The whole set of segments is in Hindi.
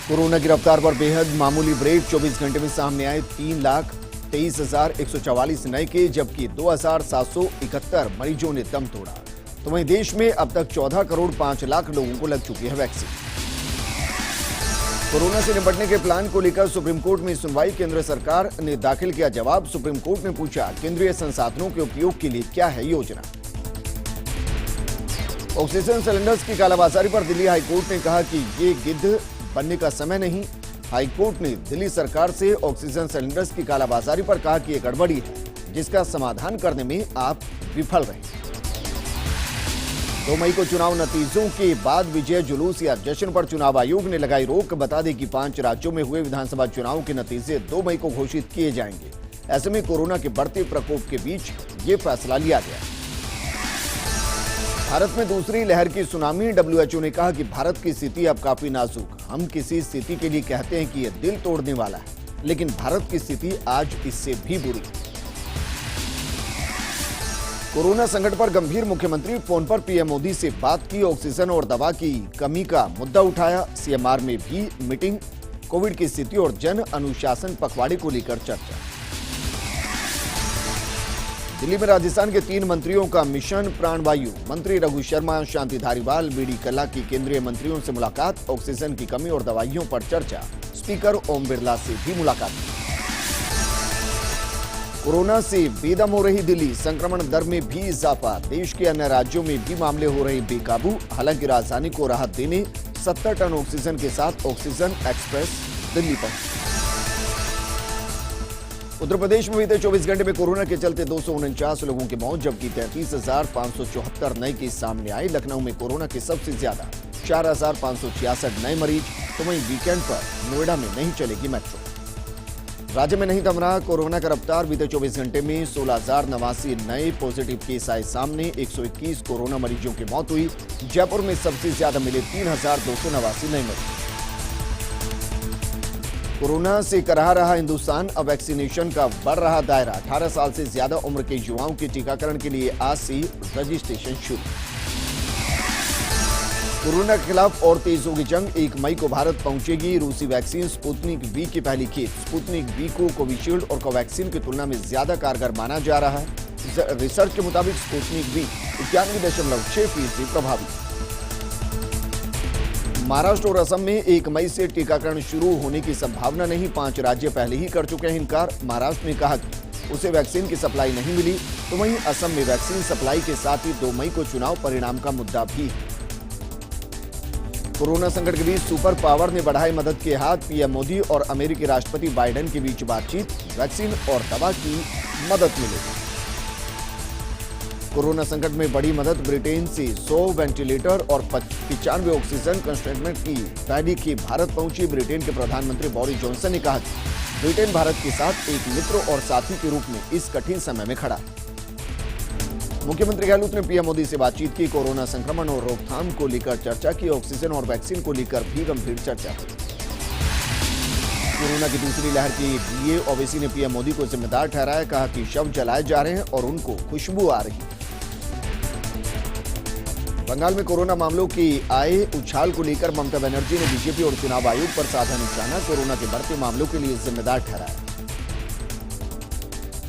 कोरोना की रफ्तार पर बेहद मामूली ब्रेक। 24 घंटे में सामने आए 3,23,144 नए केस, जबकि 2,771 मरीजों ने दम तोड़ा। तो वहीं देश में अब तक 14 करोड़ 5 लाख लोगों को लग चुकी है वैक्सीन। कोरोना से निपटने के प्लान को लेकर सुप्रीम कोर्ट में सुनवाई। केंद्र सरकार ने दाखिल किया जवाब। सुप्रीम कोर्ट ने पूछा, केंद्रीय संसाधनों के उपयोग के लिए क्या है योजना। ऑक्सीजन सिलेंडर्स की कालाबाजारी पर दिल्ली हाईकोर्ट ने कहा कि ये गिद्ध बनने का समय नहीं। हाईकोर्ट ने दिल्ली सरकार से ऑक्सीजन सिलेंडर्स की कालाबाजारी पर कहा कि यह गड़बड़ी है, जिसका समाधान करने में आप विफल रहे। 2 मई को चुनाव नतीजों के बाद विजय जुलूस या जश्न पर चुनाव आयोग ने लगाई रोक। बता दें कि 5 राज्यों में हुए विधानसभा चुनाव के नतीजे 2 मई को घोषित किए जाएंगे। ऐसे में कोरोना के बढ़ते प्रकोप के बीच ये फैसला लिया गया। भारत में दूसरी लहर की सुनामी। WHO ने कहा कि भारत की स्थिति अब काफी नाजुक। हम किसी स्थिति के लिए कहते हैं कि यह दिल तोड़ने वाला है, लेकिन भारत की स्थिति आज इससे भी बुरी है। कोरोना संकट पर गंभीर। मुख्यमंत्री फोन पर पीएम मोदी से बात की। ऑक्सीजन और दवा की कमी का मुद्दा उठाया। CMR में भी मीटिंग। कोविड की स्थिति और जन अनुशासन पखवाड़े को लेकर चर्चा। दिल्ली में राजस्थान के 3 मंत्रियों का मिशन प्राणवायु। मंत्री रघु शर्मा, शांति धारीवाल, बीडी कल्ला की केंद्रीय मंत्रियों से मुलाकात। ऑक्सीजन की कमी और दवाइयों पर चर्चा। स्पीकर ओम बिरला से भी मुलाकात। कोरोना से बेदम हो रही दिल्ली। संक्रमण दर में भी इजाफा। देश के अन्य राज्यों में भी मामले हो रहे बेकाबू। हालांकि राजधानी को राहत देने 70 टन ऑक्सीजन के साथ ऑक्सीजन एक्सप्रेस दिल्ली पहुंची। उत्तर प्रदेश में बीते 24 घंटे में कोरोना के चलते 249 लोगों की मौत, जबकि 33,574 नए केस सामने आए। लखनऊ में कोरोना के सबसे ज्यादा 4,566 नए मरीज। तो वहीं वीकेंड पर नोएडा में नहीं चलेगी मेट्रो। राज्य में नहीं थम रहा कोरोना का रफ्तार। बीते 24 घंटे में 16,089 नए पॉजिटिव केस आए सामने। 121 कोरोना मरीजों की मौत हुई। जयपुर में सबसे ज्यादा मिले 3,289 नए मरीज। कोरोना से कराह रहा हिंदुस्तान। अब वैक्सीनेशन का बढ़ रहा दायरा। 18 साल से ज्यादा उम्र के युवाओं के टीकाकरण के लिए आज से रजिस्ट्रेशन शुरू। कोरोना के खिलाफ और तेज होगी जंग। 1 मई को भारत पहुंचेगी रूसी वैक्सीन स्पुतनिक वी की पहली खेप। स्पुतनिक वी को कोविशील्ड और कोवैक्सीन की तुलना में ज्यादा कारगर माना जा रहा है। रिसर्च के मुताबिक स्पुतनिक वी 91.6% प्रभावी। महाराष्ट्र और असम में 1 मई से टीकाकरण शुरू होने की संभावना नहीं। 5 राज्य पहले ही कर चुके हैं इनकार। महाराष्ट्र ने कहा कि उसे वैक्सीन की सप्लाई नहीं मिली। तो वहीं असम में वैक्सीन सप्लाई के साथ ही 2 मई को चुनाव परिणाम का मुद्दा भी है। कोरोना संकट के बीच सुपर पावर ने बढ़ाए मदद के हाथ। पीएम मोदी और अमेरिकी राष्ट्रपति बाइडेन के बीच बातचीत। वैक्सीन और दवा की मदद मिलेगी। कोरोना संकट में बड़ी मदद। ब्रिटेन से 100 वेंटिलेटर और 95 ऑक्सीजन कंसंट्रेटर की पहली खेप भारत पहुंची। ब्रिटेन के प्रधानमंत्री बोरिस जॉनसन ने कहा कि ब्रिटेन भारत के साथ एक मित्र और साथी के रूप में इस कठिन समय में खड़ा। मुख्यमंत्री गहलोत ने पीएम मोदी से बातचीत की। कोरोना संक्रमण और रोकथाम को लेकर चर्चा की। ऑक्सीजन और वैक्सीन को लेकर भी गंभीर चर्चा हुई। कोरोना की दूसरी लहर के लिए ओवैसी ने पीएम मोदी को जिम्मेदार ठहराया। कहा कि शव जलाए जा रहे हैं और उनको खुशबू आ रही। बंगाल में कोरोना मामलों की आए उछाल को लेकर ममता बनर्जी ने बीजेपी और चुनाव आयोग पर साधा निशाना। कोरोना के बढ़ते मामलों के लिए जिम्मेदार ठहराया।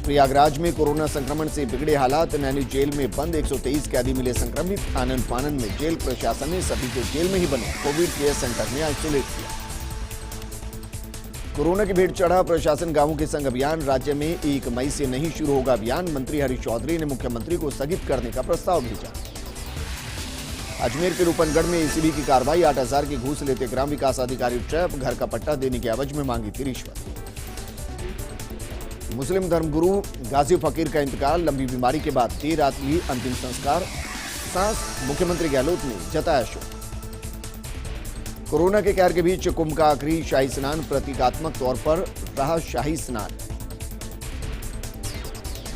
प्रयागराज में कोरोना संक्रमण से बिगड़े हालात। नैनी जेल में बंद 123 कैदी मिले संक्रमित। आनन फानन में जेल प्रशासन ने सभी को जेल में ही बने कोविड केयर सेंटर में आइसोलेट किया। कोरोना की भेंट चढ़ा प्रशासन। गांवों के संग अभियान। राज्य में 1 मई से नहीं शुरू होगा अभियान। मंत्री हरीश चौधरी ने मुख्यमंत्री को स्थगित करने का प्रस्ताव भेजा। अजमेर के रूपनगढ़ में एसीबी की कार्रवाई। 8,000 की घूस लेते ग्राम विकास अधिकारी ट्रैप। घर का पट्टा देने के एवज में मांगी थी रिश्वत। मुस्लिम धर्मगुरु गाजी फकीर का इंतकाल। लंबी बीमारी के बाद देर रात हुई अंतिम संस्कार। सांस मुख्यमंत्री गहलोत ने जताया शोक। कोरोना के कहर के बीच कुंभ का आखिरी शाही स्नान। प्रतीकात्मक तौर पर रहा शाही स्नान।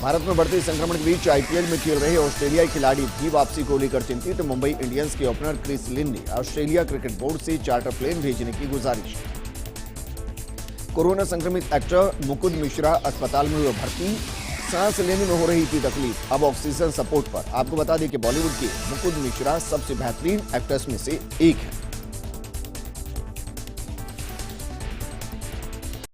भारत में बढ़ते संक्रमण के बीच आईपीएल में खेल रहे ऑस्ट्रेलियाई खिलाड़ी भी वापसी को लेकर चिंतित। मुंबई इंडियंस के ओपनर क्रिस लिन ने ऑस्ट्रेलिया क्रिकेट बोर्ड से चार्टर प्लेन भेजने की गुजारिश। कोरोना संक्रमित एक्टर मुकुंद मिश्रा अस्पताल में हुए भर्ती। सांस लेने में हो रही थी तकलीफ, अब ऑक्सीजन सपोर्ट पर। आपको बता दें कि बॉलीवुड के मुकुंद मिश्रा सबसे बेहतरीन एक्टर्स में से एक है।